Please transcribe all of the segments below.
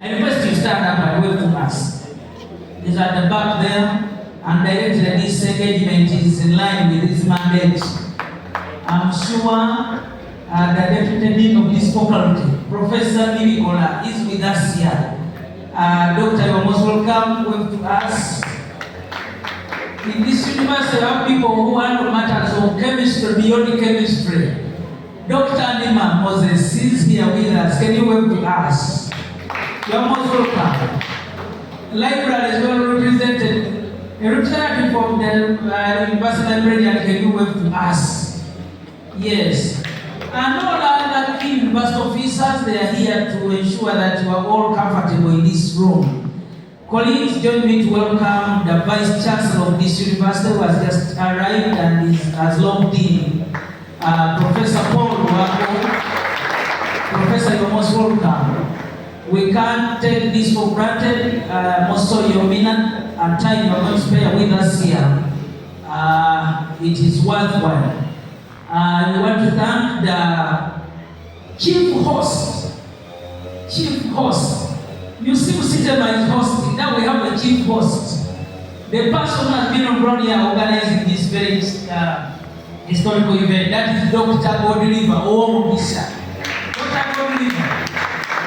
I request you stand up and wave to us. It's at the back there, and directly this engagement is in line with this mandate. I'm sure the Deputy Dean of this faculty, Professor Nibikola, is with us here. Dr. You are most welcome. Wave to us. In this university, we have people who handle matters of chemistry beyond chemistry. Dr. Nima Moses is here with us. Can you wave to us? You are most welcome. Library is well represented. A representative from the University Librarian, can you wave to us? Yes. And all other key university officers, they are here to ensure that you are all comfortable in this room. Colleagues, join me to welcome the Vice Chancellor of this university who has just arrived and has logged in, Professor Paul Wako. Professor, you're most welcome. We can't take this for granted. Most of your minute and time you're going to spare with us here. It is worthwhile. We want to thank the chief host. Chief host. You see, Musitema is hosting. Now we have a chief host. The person who has been on ground here organizing this very historical event. That is Dr. Godliver Owomugisha. Dr. Godliver,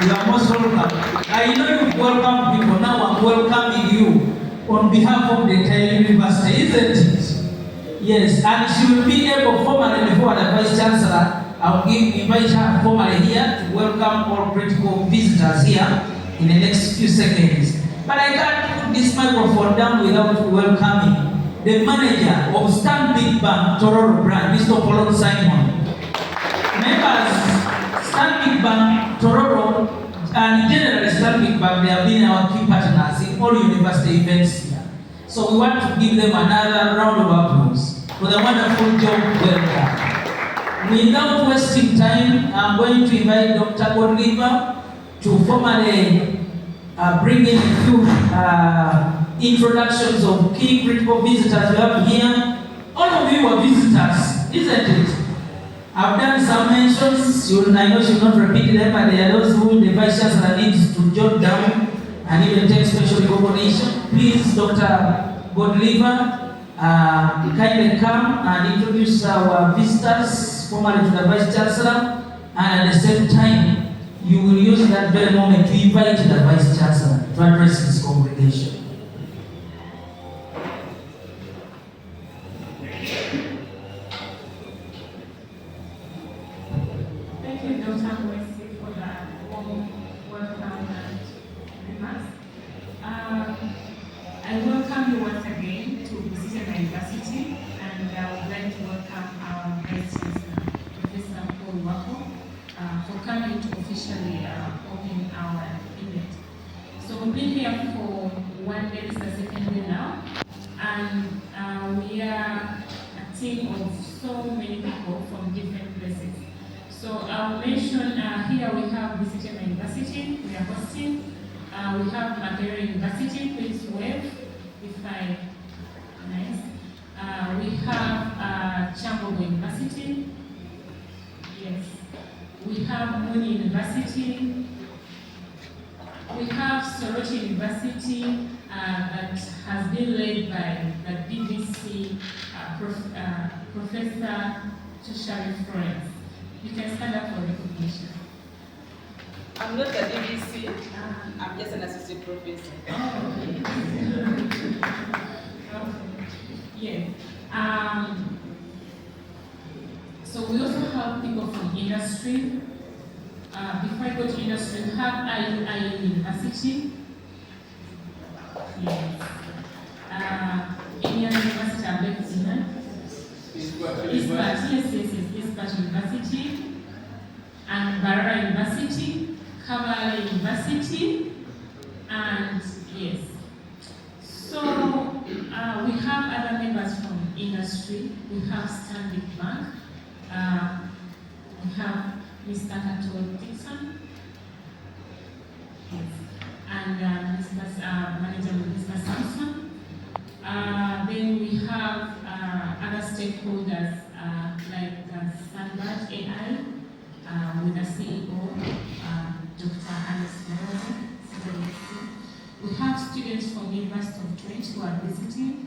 you are most welcome. I know you've welcomed people. Now I'm welcoming you on behalf of the entire university, isn't it? Yes, and she will be able formally before the Vice Chancellor. I'll invite her formally here to welcome all critical visitors here in the next few seconds. But I can't put this microphone down without welcoming the manager of Stanbic Bank Tororo branch, Mr. Paul Simon. Members, Stanbic Bank Tororo and generally Stanbic Bank, they have been our key partners in all university events here. So we want to give them another round of applause for the wonderful job well done. Without wasting time, I'm going to invite Dr. Godliver to formally bring in a few introductions of key critical visitors we have here. All of you are visitors, isn't it? I've done some mentions. I know you will not repeat them, but there are those who the Vice Chancellor needs to jot down and even take special recognition. Please, Dr. Godliver, kindly come and introduce our visitors formally to the Vice Chancellor, and at the same time, you will use that very moment to invite the Vice Chancellor to address his congregation. Thank you, Dr. Mwesi, for that warm welcome and remarks. I welcome you once again to Busitema University, and I would like to welcome our Vice Chancellor, Professor Paul Wako, for coming to officially open our event. So we've been here for one day, this is the second day now, and we are a team of so many people from different places. So I'll mention here we have Busitema University, we are hosting. We have Makerere University, please wave if I, nice. We have Chambogo University, yes. We have Muni University. We have Soroti University that has been led by the DSA Professor Tertiary Florence. You can stand up for recognition. I'm not the DDC, I'm just an associate professor. Oh, okay. Yeah. So we also have people from industry. Before I go to industry, we have IU University. Yes. Indian University, I beg to know. Eastport University. And Barara University, Kavala University, and yes. So we have other members from industry. We have Stanbic Bank. We have Mr. Kato Dixon. Yes. And Manager Mr. Samson. Then we have other stakeholders like Standard AI with the CEO, Dr. Alice Morozo, students from University of Trent who are visiting.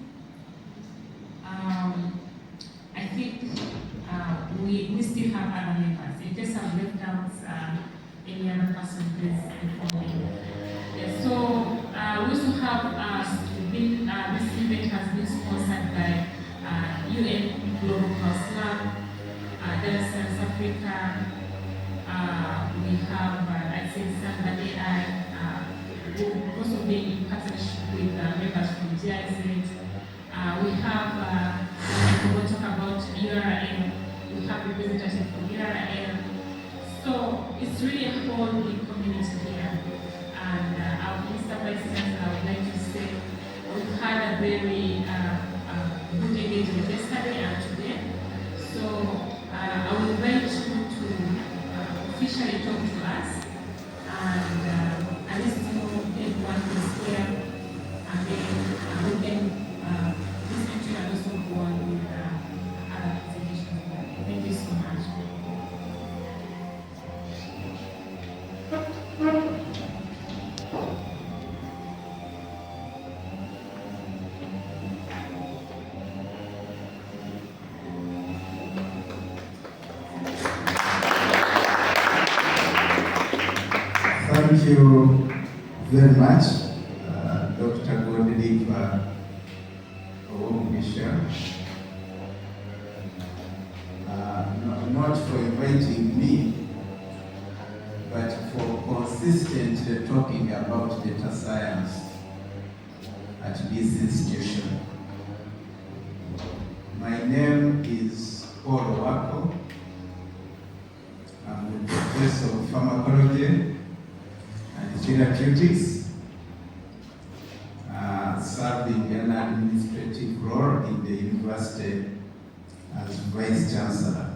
I think we still have other members. In case I've left out any other person, please inform me. Yeah, so we also have this event has been sponsored by UN Global Council, DSA Africa. We have I think somebody who also been in partnership with members from GIZ. We have we'll talk about URL. We have representatives from URL. So it's really a whole big community here. And our Mr. Vice Chancellor, I would like to say we've had a very good engagement yesterday and today. So I will invite you to officially talk to us and at least know everyone who is here, and then we can listen to you and also go on with other presentations. Thank you so much. Thank you very much, Dr. Godelive Owomugisha, not for inviting me, but for consistently talking about data science at this institution. My name is Paul Owako. I'm the professor of pharmacology and therapeutics, serving an administrative role in the university as Vice Chancellor.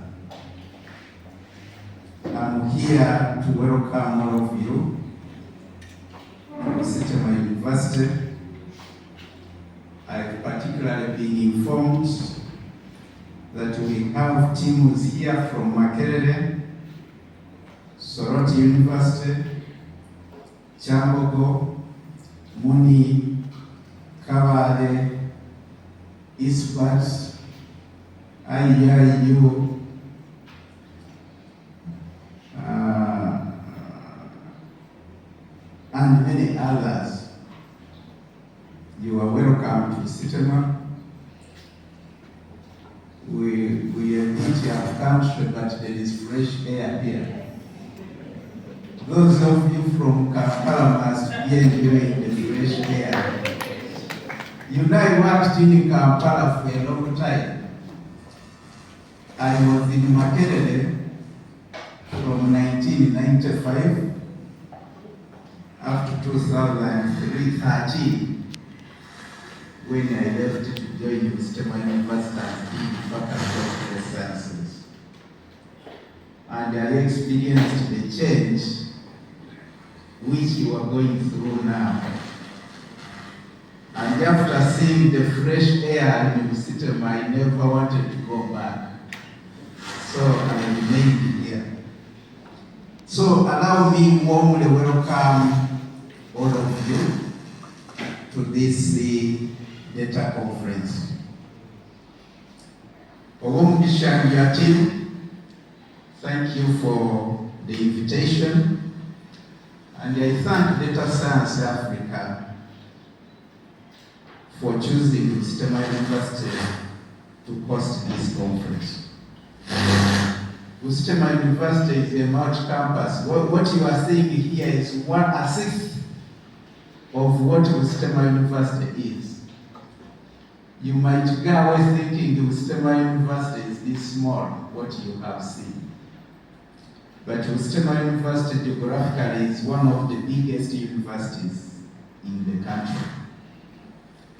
I'm here to welcome all of you to Sitema University. I've particularly been informed that we have teams here from Makerere, Soroti University, Chambogo, Muni, Kabale, Ispat, IIU, and many others. You are welcome to Sitema. We are not your country, but there is fresh air here. Those of you from Kampala must be enjoying the fresh air. You know, I worked in Kampala for a long time. I was in Makerere from 1995 up to 2013, when I left to join Sitema University in Faculty of Health Sciences. And I experienced the change which you are going through now. And after seeing the fresh air in Sitema, I never wanted to go back. So I remained here. So allow me warmly welcome all of you to this data conference. Owomugisha and your team, thank you for the invitation. And I thank Data Science Africa for choosing Sitema University to host this conference. Sitema University is a multi-campus. What you are seeing here is 1/6 of what Sitema University is. You might go away thinking Sitema University is this small, what you have seen. But Sitema University geographically is one of the biggest universities in the country.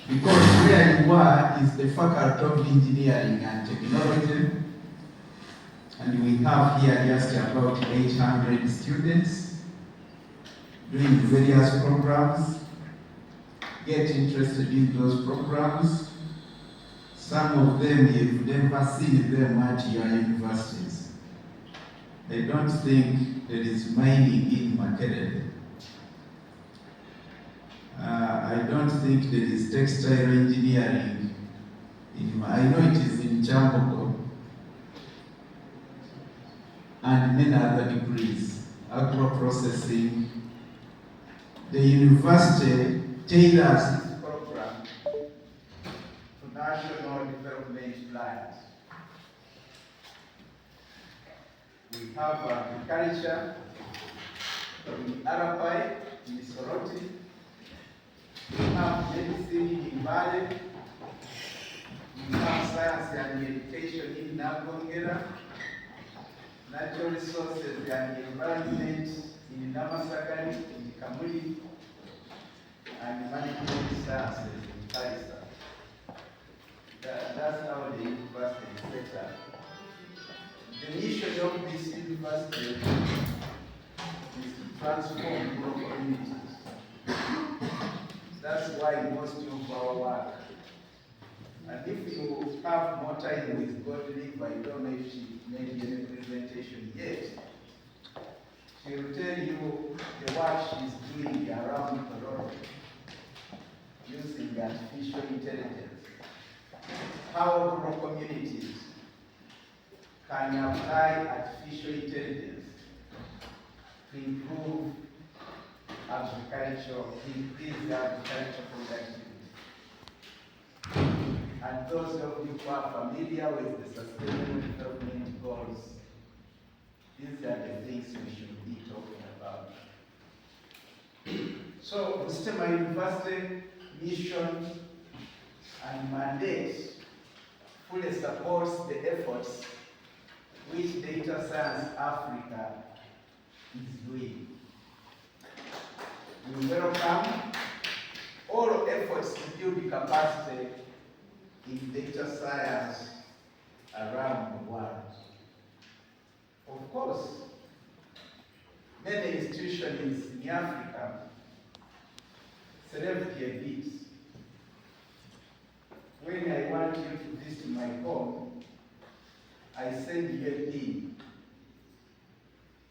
Because where you are is the Faculty of Engineering and Technology, and we have here just about 800 students doing various programs. Get interested in those programs. Some of them you've never seen them at your universities. I don't think there is mining in Makerere. I don't think there is textile engineering I know it is in Chambogo and many other degrees, agro-processing. The university tailors its program to national development plans. We have agriculture in Arapai, in Soroti. We have medicine in Valley. We have science and education in Nagongera. Natural resources and environment in Namasakari, in Kamuli, and management sciences in Kalisa. That's how the university is set up. The mission of this university is to transform rural communities. That's why most of our work. And if you have more time with Godly, I don't know if she made any presentation yet, she will tell you the work she's doing around Kororo using artificial intelligence. How rural communities can apply artificial intelligence to improve agriculture, to increase agricultural productivity. And those of you who are familiar with the Sustainable Development Goals, these are the things we should be talking about. So, Mr. University mission and mandate fully supports the efforts which Data Science Africa is doing. We welcome all efforts to build capacity in data science around the world. Of course, many institutions in Africa celebrate a bit. When I want you to visit my home, I send you a pin.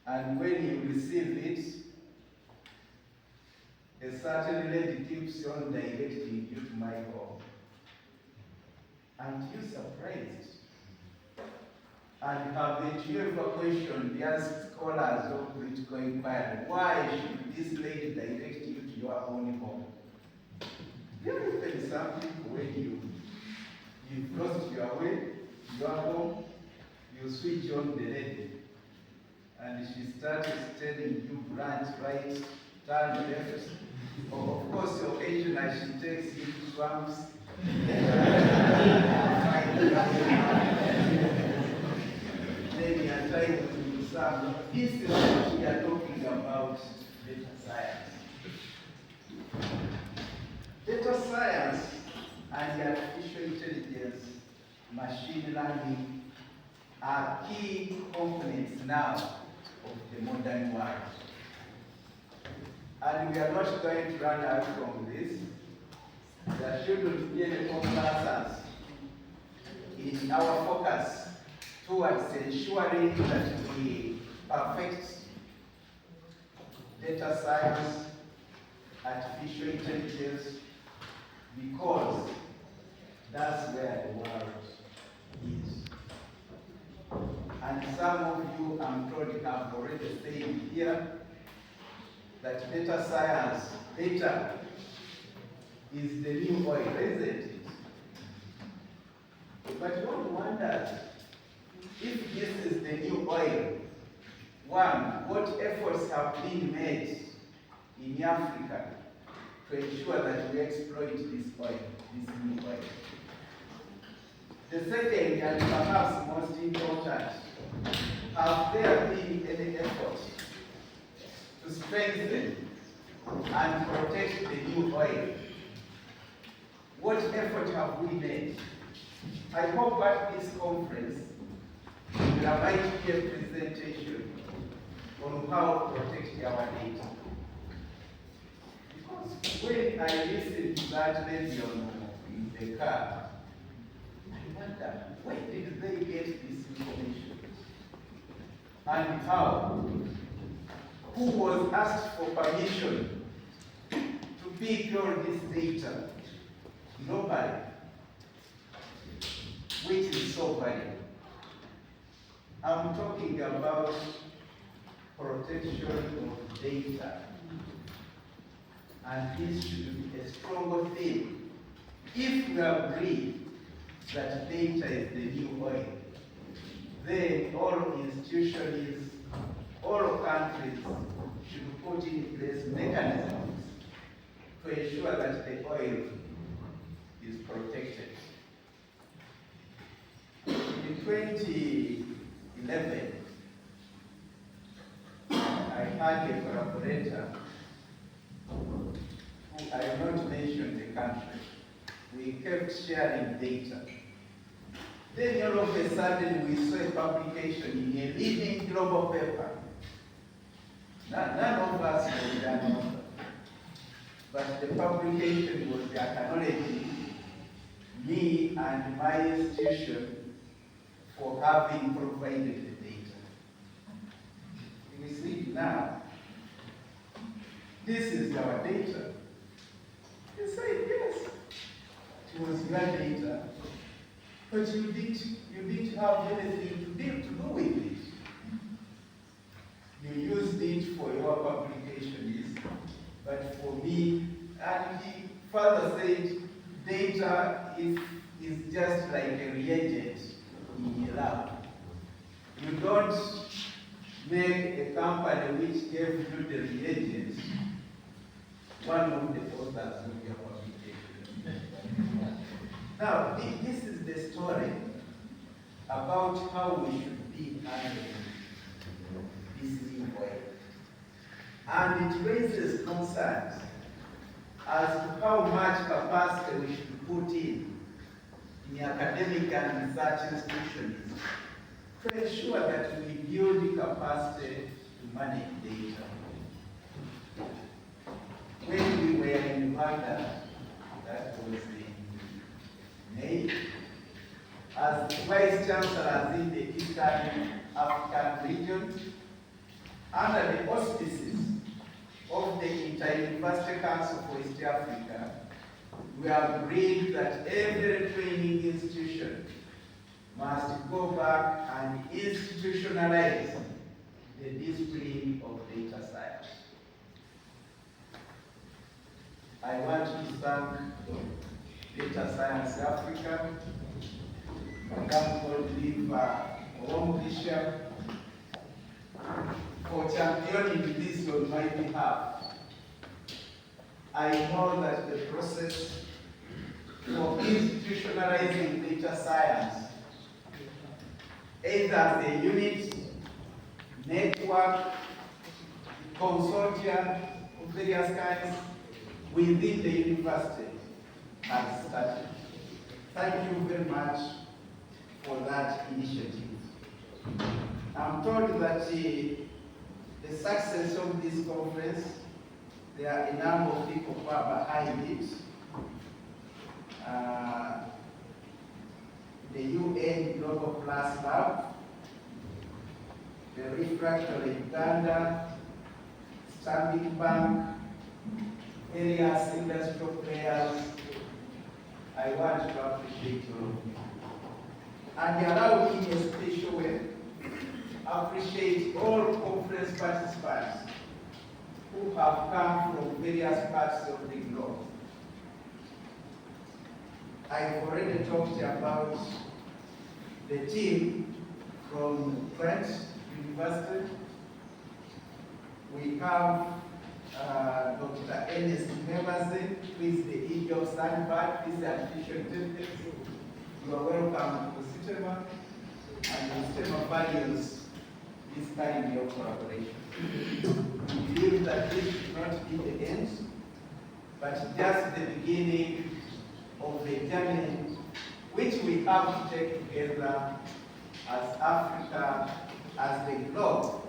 And when you receive it, a certain lady keeps on directing you to my home. And you're surprised. And have you ever questioned the scholars of political inquiry, why should this lady direct you to your own home? You know, some people, when you've lost your way, your home, you switch on the lady. And she starts telling you branch right, turn left. Of course, occasionally she takes you to swamps. Then you are trying to do some. This is what we are talking about, data science. Data science and artificial intelligence, machine learning are key components now of the modern world. And we are not going to run out from this. There shouldn't be any complacency in our focus towards ensuring that we perfect data science, artificial intelligence, because that's where the world is. And some of you, I'm told, have already said here that data science, data is the new oil, isn't it? But one wonders, if this is the new oil, one, what efforts have been made in Africa to ensure that we exploit this oil, this new oil? The second, and perhaps most important, have there been any efforts to strengthen and protect the new oil? What effort have we made? I hope at this conference there might be a presentation on how to protect our data. Because when I listen to that radio in the car, I wonder, where did they get this information? And how? Who was asked for permission to pick all this data globally, which is so valuable. I'm talking about protection of data. And this should be a stronger theme. If we agree that data is the new oil, then all institutions, all countries should put in place mechanisms to ensure that the oil is protected. In 2011, I had a collaborator who I will not mention the country. We kept sharing data. Then all of a sudden we saw a publication in a leading global paper. None of us were done over. But the publication was acknowledging me and my institution for having provided the data. You see now, this is our data. You say yes, it was your data, but you didn't have anything to do with it. You used it for your publications, but for me, and he further said, data is just like a reagent in a lab. You don't make a company which gave you the reagents one of the authors of your publication. Now, this is the story about how we should be handling this new oil. And it raises concerns as to how much capacity we should put in academic and research institutions to ensure that we build the capacity to manage data. When we were in Uganda, that was in May, as Vice Chancellors in the Eastern African region, under the auspices of the Inter-University Council for East Africa, we agreed that every training institution must go back and institutionalize the discipline of data science. I want to thank Data Science Africa, Madam Oliver Bishop, for championing this on my behalf. I know that the process for institutionalizing data science, either as a unit, network, consortium of various kinds within the university, has started. Thank you very much for that initiative. I'm told that the success of this conference, there are a number of people who are behind it. The UN Global Plus Lab, the Refractory Uganda, Standing Bank, various industrial players. I want to appreciate all of you. And allow me in a special way appreciate all conference participants who have come from various parts of the globe. I've already talked about the team from Trent University. We have Dr. Ernest Mebaze, who is the Eagle Sandberg, this is artificial intelligence. You are welcome to Sitema, and Sitema values this kind of collaboration. We believe that this should not be the end, but just the beginning of the journey which we have to take together as Africa, as the globe,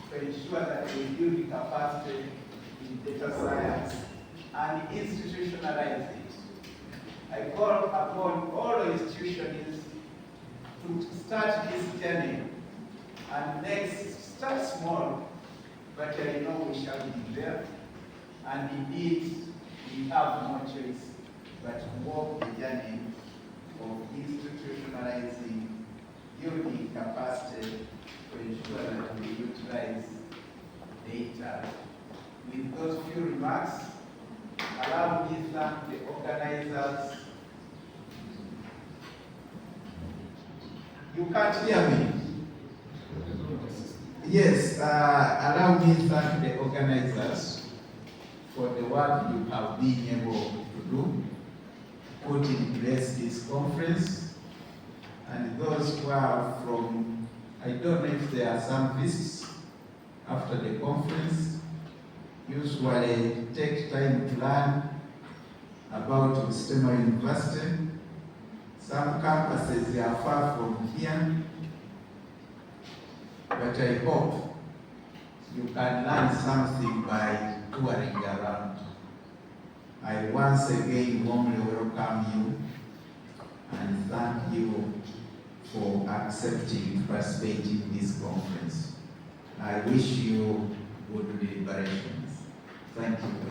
to ensure that we build the capacity in data science and institutionalize it. I call upon all institutions to start this journey and start small, but I know we shall be there. And indeed, we have no choice but to walk the journey of institutionalizing, building capacity to ensure that we utilize data. With those few remarks, allow me to thank the organizers. You can't hear me? Yes, allow me to thank the organizers for the work you have been able to do, put in place this conference, and those who are from, I don't know if there are some visits after the conference, usually take time to learn about Uganda University. Some campuses are far from here, but I hope you can learn something by touring around. I once again warmly welcome you and thank you for accepting to participate in this conference. I wish you good deliberations. Thank you.